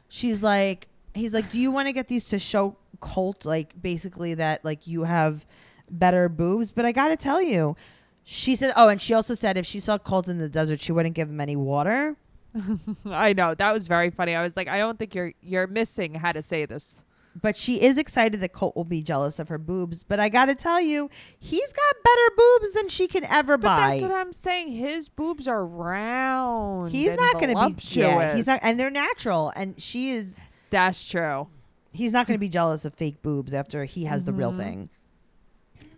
He's like, do you want to get these to show Colt, like, basically that, like, you have better boobs? But I got to tell you, she said, and she also said if she saw Colt in the desert, she wouldn't give him any water. I know. That was very funny. I was like, I don't think you're missing how to say this. But she is excited that Colt will be jealous of her boobs. But I got to tell you, he's got better boobs than she can ever But buy. that's what I'm saying. His boobs are round. He's and not going to be, voluptuous. he's not, and they're natural. And she is, That's true. he's not going to be jealous of fake boobs after he has the real thing.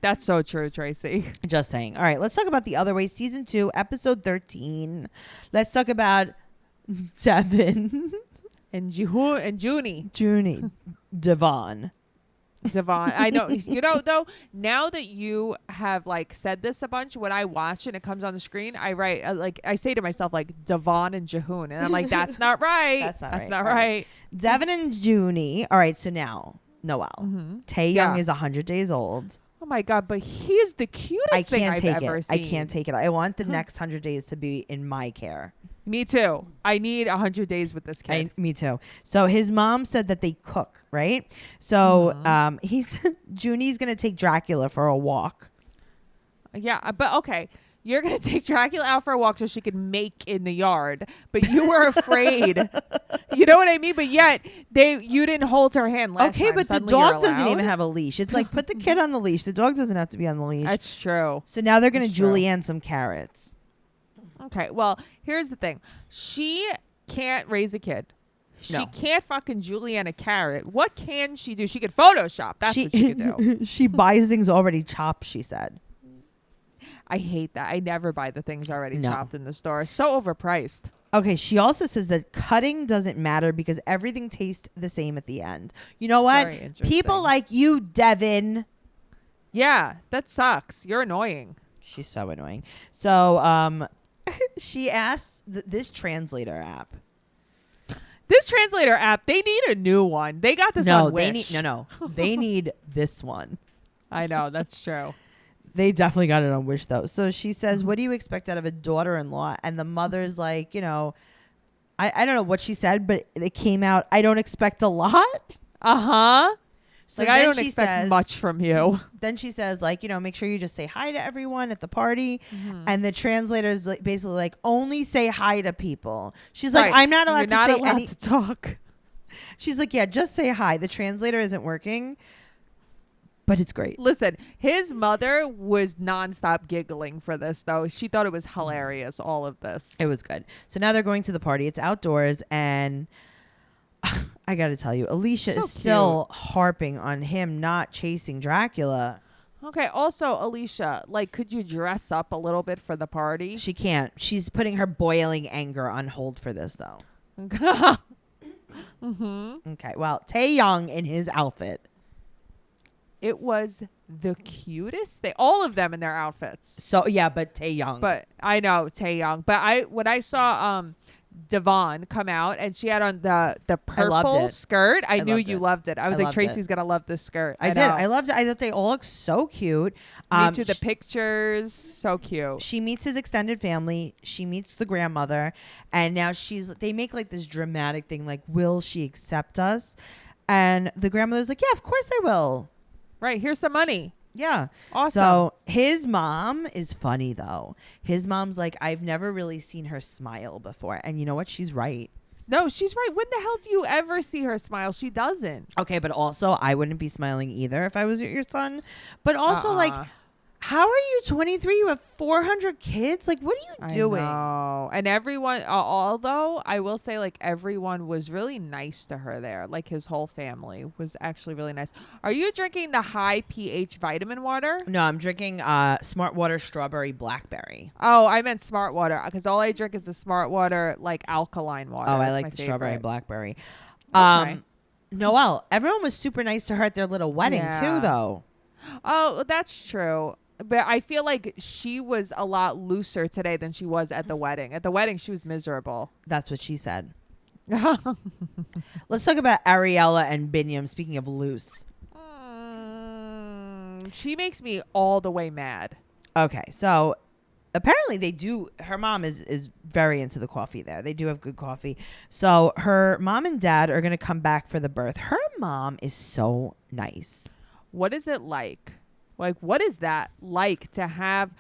That's so true, Tracy. Just saying. All right, let's talk about The Other Way, Season 2, Episode 13. Let's talk about Deavan, and Junie. Deavan. Deavan. I know. You know, though, now that you have like said this a bunch, when I watch and it comes on the screen, I write I say to myself like Deavan and Jehoon, and I'm like, that's not right. That's not not right. right. Deavan and Junie. All right, so now Noelle. Tae Young Yeah. is 100 days old. Oh my God, but he is the cutest thing I've ever seen. I can't take it. I want the next 100 days to be in my care. Me too. I need 100 days with this kid. Me too. So his mom said that they cook, right? So Junie's gonna take Dracula for a walk. Yeah, but okay. You're going to take Dracula out for a walk so she can make in the yard. But you were afraid. You know what I mean? But yet, you didn't hold her hand last time. Okay, but the Suddenly dog you're doesn't allowed? even have a leash. It's like, put the kid on the leash. The dog doesn't have to be on the leash. That's true. So now they're going to That's true. julienne some carrots. Okay, well, here's the thing. She can't raise a kid. She No. can't fucking julienne a carrot. What can she do? She could Photoshop. That's what she could do. She buys things already chopped, she said. I hate that. I never buy the things already No. chopped in the store. So overpriced. Okay, she also says that cutting doesn't matter because everything tastes the same at the end. You know what? Very interesting. People like you, Deavan. Yeah, that sucks. You're annoying. She's so annoying. So she asks this translator app. This translator app, they need a new one. They got this on Wish. They need this one. I know, that's true. They definitely got it on Wish, though. So she says, what do you expect out of a daughter-in-law? And the mother's like, I don't know what she said, but it came out, I don't expect a lot. Uh-huh. So I then don't she expect says, much from you. Then she says, make sure you just say hi to everyone at the party. And the translator is basically like, only say hi to people. She's like, I'm not allowed to talk. She's like, yeah, just say hi. The translator isn't working. But it's great. Listen, his mother was nonstop giggling for this, though. She thought it was hilarious, all of this. It was good. So now they're going to the party. It's outdoors. And I got to tell you, Alicia is still harping on him not chasing Dracula. Okay. Also, Alicia, could you dress up a little bit for the party? She can't. She's putting her boiling anger on hold for this, though. Okay. Well, Tae Young in his outfit. It was the cutest thing. All of them in their outfits. So yeah, but Tae Young. But I know Tae Young. But when I saw Deavan come out and she had on the purple skirt, I knew you loved it. I was like, Tracy's gonna love this skirt. I did. I loved it. I thought they all look so cute. Me too. The pictures, so cute. She meets his extended family. She meets the grandmother, and now they make this dramatic thing, like, will she accept us? And the grandmother's like, yeah, of course I will. Right, here's some money. Yeah. Awesome. So his mom is funny, though. His mom's like, I've never really seen her smile before. And you know what? She's right. No, she's right. When the hell do you ever see her smile? She doesn't. Okay, but also I wouldn't be smiling either if I was your son. But also, how are you 23? You have 400 kids? What are you doing? I know. And everyone, although I will say, everyone was really nice to her there. His whole family was actually really nice. Are you drinking the high pH vitamin water? No, I'm drinking Smart Water Strawberry Blackberry. Oh, I meant Smart Water because all I drink is the Smart Water, alkaline water. Oh, I That's like my the favorite. Strawberry Blackberry. Okay. Noelle, everyone was super nice to her at their little wedding too, though. Oh, that's true. But I feel like she was a lot looser today than she was at the wedding. At the wedding, she was miserable. That's what she said. Let's talk about Ariella and Binyam. Speaking of loose. She makes me all the way mad. Okay, so apparently her mom is very into the coffee there. They do have good coffee. So her mom and dad are going to come back for the birth. Her mom is so nice. What is it like? What is that like to have,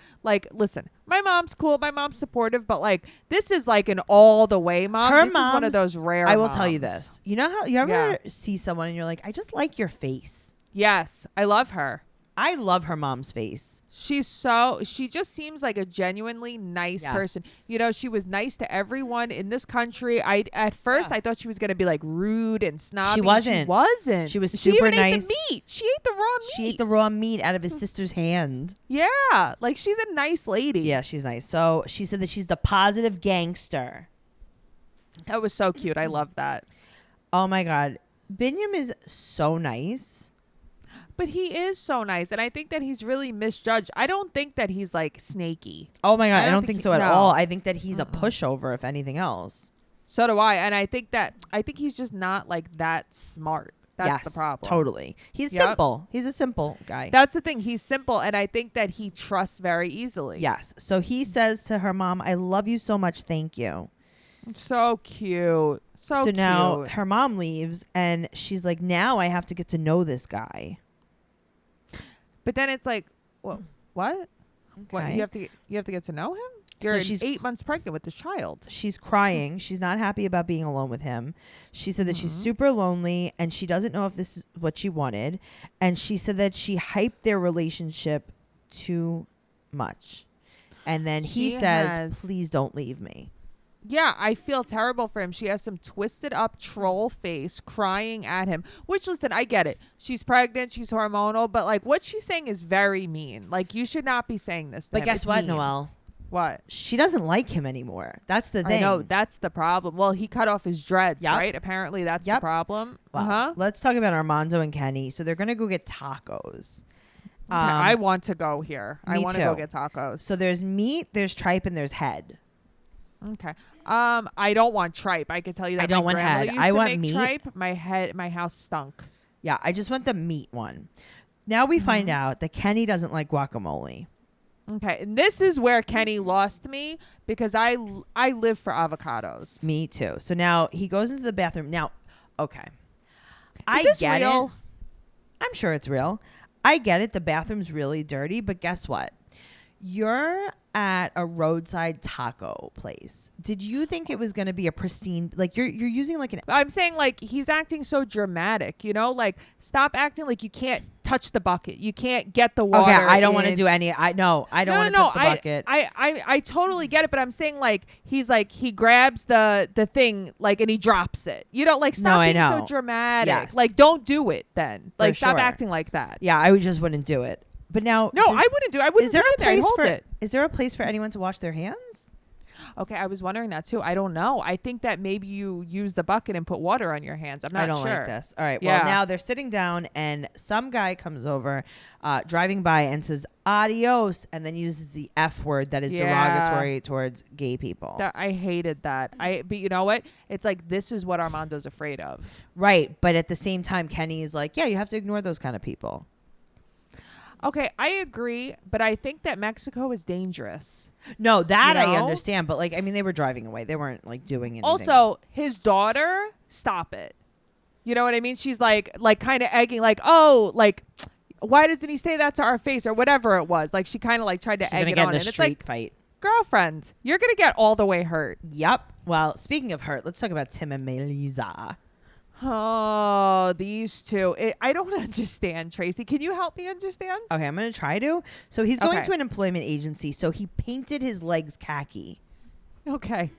listen, my mom's cool. My mom's supportive, but this is an all the way mom. This is one of those rare I will moms. tell you this. You know how you ever see someone and you're like, I just like your face. Yes. I love her. I love her mom's face. She just seems like a genuinely nice person. She was nice to everyone in this country. At first I thought she was going to be rude and snobby. She wasn't. She was she super even nice. Ate the meat. She ate the raw meat. She ate the raw meat out of his sister's hand. Yeah. She's a nice lady. Yeah, she's nice. So she said that she's the positive gangster. That was so cute. I love that. Oh my God. Binyam is so nice. But he is so nice, and I think that he's really misjudged. I don't think that he's like snaky. Oh my God. I don't think so at no. all. I think that he's a pushover, if anything else. So do I. And I think he's just not like that smart. That's the problem. Totally. He's simple. He's a simple guy. That's the thing. He's simple, and I think that he trusts very easily. Yes. So he says to her mom, I love you so much. Thank you. So cute. So cute. Now her mom leaves, and she's like, now I have to get to know this guy. But then it's like, what? Okay. What? You have to get to know him? You're she's 8 months pregnant with this child. She's crying. She's not happy about being alone with him. She said that she's super lonely and she doesn't know if this is what she wanted. And she said that she hyped their relationship too much. And then he says, please don't leave me. Yeah, I feel terrible for him. She has some twisted up troll face crying at him, which, listen, I get it. She's pregnant. She's hormonal. But like what she's saying is very mean. Like you should not be saying this to him. But guess what, mean. Noelle? What? She doesn't like him anymore. That's the thing. I know. That's the problem. Well, he cut off his dreads, Yep. right? Apparently that's the problem. Well, let's talk about Armando and Kenny. So they're going to go get tacos. Okay, I want to go here. I want to go too. get tacos. So there's meat, there's tripe, and there's head. Okay. I don't want tripe. I can tell you that. I don't want head. I want meat. Tripe. My house stunk. Yeah, I just want the meat one. Now we find out that Kenny doesn't like guacamole. Okay, and this is where Kenny lost me because I live for avocados. Me too. So now he goes into the bathroom. Now, okay. Is this real? I'm sure it's real. I get it. The bathroom's really dirty, but guess what? You're at a roadside taco place. Did you think it was going to be a pristine, like you're using like an... I'm saying like he's acting so dramatic, you know, like stop acting like you can't touch the bucket. You can't get the water. Okay, I don't want to do any. I don't want to touch the bucket. I totally get it, but I'm saying like he's like he grabs the thing like and he drops it. You know, like stop being so dramatic. Yes. Like don't do it then. Like stop sure. acting like that. Yeah, I just wouldn't do it. But now, no, I wouldn't do. I wouldn't. Is there a place for anyone to wash their hands? Okay, I was wondering that too. I don't know. I think that maybe you use the bucket and put water on your hands. I'm not sure. I don't like this. All right. Yeah. Well, now they're sitting down and some guy comes over, driving by and says adios, and then uses the F word that is derogatory towards gay people. I hated that. But you know what? It's like this is what Armando's afraid of. Right. But at the same time, Kenny is like, yeah, you have to ignore those kind of people. Okay, I agree, but I think that Mexico is dangerous. No, that I understand, but like, I mean, they were driving away. They weren't like doing anything. Also, his daughter, stop it. You know what I mean? She's like kind of egging, like, oh, like, why doesn't he say that to our face or whatever it was? Like, she kind of like tried to egg it on. And it's like, fight. Girlfriend, you're gonna get all the way hurt. Yep. Well, speaking of hurt, let's talk about Tim and Melissa. Oh, these two. I don't understand, Tracy. Can you help me understand? Okay, I'm going to try to. So he's going to an employment agency. So he painted his legs khaki. Okay.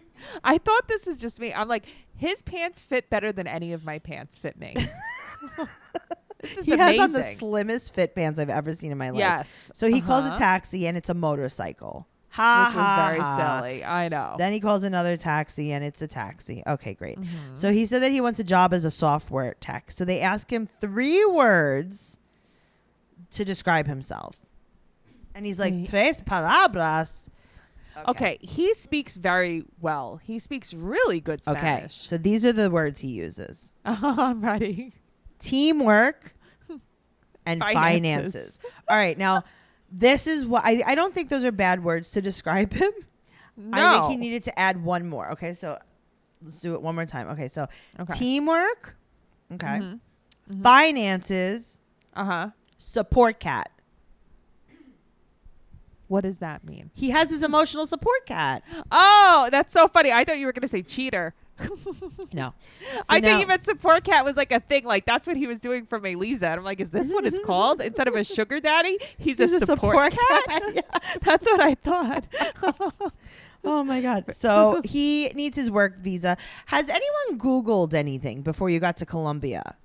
I thought this was just me. I'm like, his pants fit better than any of my pants fit me. This is amazing. He has on the slimmest fit pants I've ever seen in my life. Yes. So he calls a taxi and it's a motorcycle. Which was very silly. I know. Then he calls another taxi and it's a taxi. Okay, great. So he said that he wants a job as a software tech. So they ask him 3 words to describe himself. And he's like, 3 palabras. Okay, he speaks very well. He speaks really good Spanish. Okay, so these are the words he uses. I'm ready. Teamwork and finances. All right, now... This is what I don't think those are bad words to describe him. No. I think he needed to add one more. Okay, so let's do it one more time. Okay, so teamwork. Okay. Finances. Support cat. What does that mean? He has his emotional support cat. Oh, that's so funny. I thought you were going to say cheater. No. So I think you meant support cat was like a thing. Like that's what he was doing for Melissa. And I'm like, is this what it's called? Instead of a sugar daddy, he's a support cat? Yes. That's what I thought. Oh my God. So he needs his work visa. Has anyone Googled anything before you got to Colombia?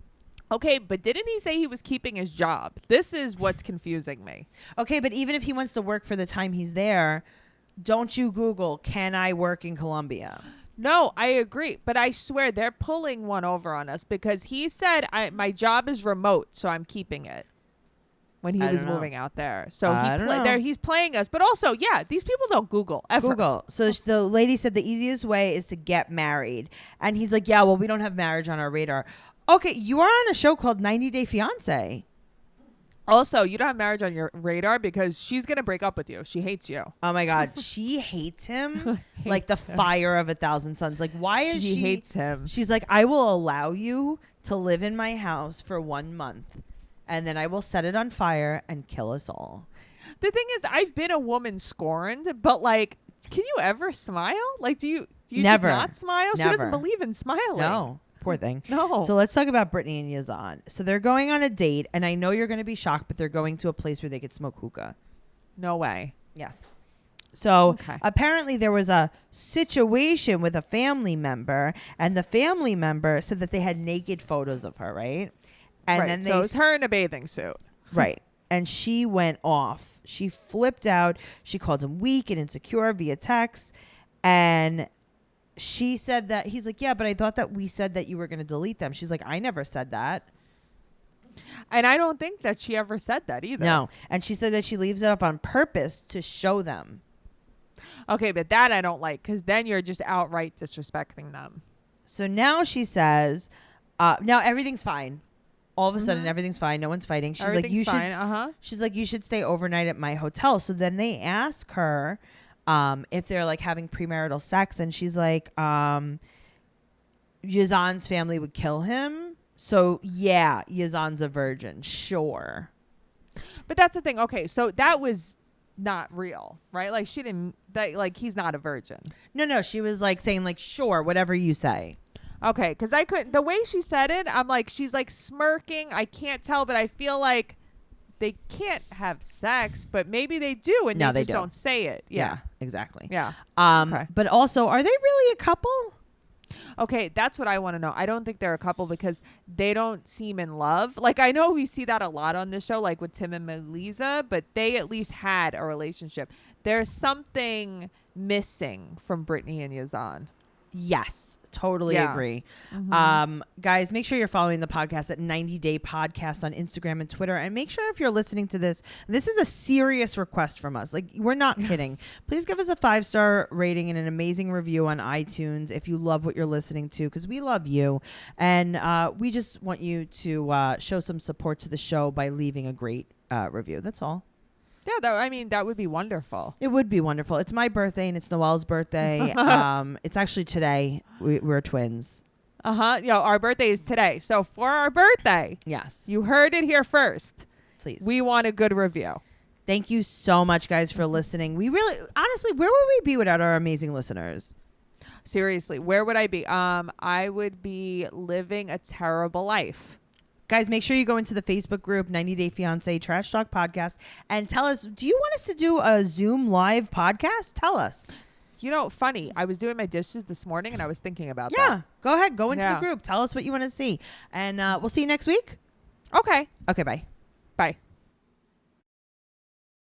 Okay, but didn't he say he was keeping his job? This is what's confusing me. Okay, but even if he wants to work for the time he's there, don't you Google, can I work in Colombia? No, I agree. But I swear they're pulling one over on us because he said, my job is remote, so I'm keeping it when he I was don't know. moving out there. So I don't know. he's playing us. But also, yeah, these people don't Google ever. Google. So the lady said the easiest way is to get married. And he's like, yeah, well, we don't have marriage on our radar. Okay, you are on a show called 90 Day Fiancé. Also, you don't have marriage on your radar because she's going to break up with you. She hates you. Oh my God. She hates him like the fire of 1,000 suns. Like, why is she hates him. She's like, I will allow you to live in my house for 1 month and then I will set it on fire and kill us all. The thing is, I've been a woman scorned, but like, can you ever smile? Like, do you Never. just not smile? She Never. doesn't believe in smiling. No. Poor thing. No. So let's talk about Brittany and Yazan. So they're going on a date, and I know you're going to be shocked, but they're going to a place where they could smoke hookah. No way. Yes. So Okay. apparently there was a situation with a family member, and the family member said that they had naked photos of her, right? And right. then So it's her in a bathing suit. right. And she went off. She flipped out. She called him weak and insecure via text. And she said that he's like, yeah, but I thought that we said that you were going to delete them. She's like, I never said that. And I don't think that she ever said that either. No. And she said that she leaves it up on purpose to show them. Okay, but that I don't like because then you're just outright disrespecting them. So now she says, now everything's fine. All of a sudden, everything's fine. No one's fighting. She's like, you should. She's like, you should stay overnight at my hotel. So then they ask her if they're like having premarital sex, and she's like, Yazan's family would kill him. So yeah, Yazan's a virgin. Sure. But that's the thing. Okay, so that was not real, right? Like she didn't. Like he's not a virgin. No. She was like saying like, sure, whatever you say. Okay, because I couldn't. The way she said it, I'm like, she's like smirking. I can't tell, but I feel like they can't have sex, but maybe they do, and No, they they just don't. don't say it. Yeah. Exactly. Yeah. Okay. But also, are they really a couple? Okay, that's what I want to know. I don't think they're a couple because they don't seem in love. Like, I know we see that a lot on this show, like with Tim and Melissa, but they at least had a relationship. There's something missing from Brittany and Yazan. Yes, totally agree. Guys, make sure you're following the podcast at 90 Day Podcast on Instagram and Twitter. And make sure if you're listening to this is a serious request from us. Like, we're not kidding. Please give us a 5-star rating and an amazing review on iTunes if you love what you're listening to, because we love you. And we just want you to show some support to the show by leaving a great review. That's all. Yeah, that would be wonderful. It would be wonderful. It's my birthday and it's Noelle's birthday. It's actually today. We're twins. Our birthday is today. So for our birthday, Yes. you heard it here first. Please. We want a good review. Thank you so much, guys, for listening. We really, honestly, where would we be without our amazing listeners? Seriously, where would I be? I would be living a terrible life. Guys, make sure you go into the Facebook group, 90 Day Fiancé Trash Talk Podcast, and tell us, do you want us to do a Zoom live podcast? Tell us. You know, funny. I was doing my dishes this morning and I was thinking about that. Yeah. Go ahead. Go into the group. Tell us what you want to see. And we'll see you next week. Okay. Okay, bye. Bye.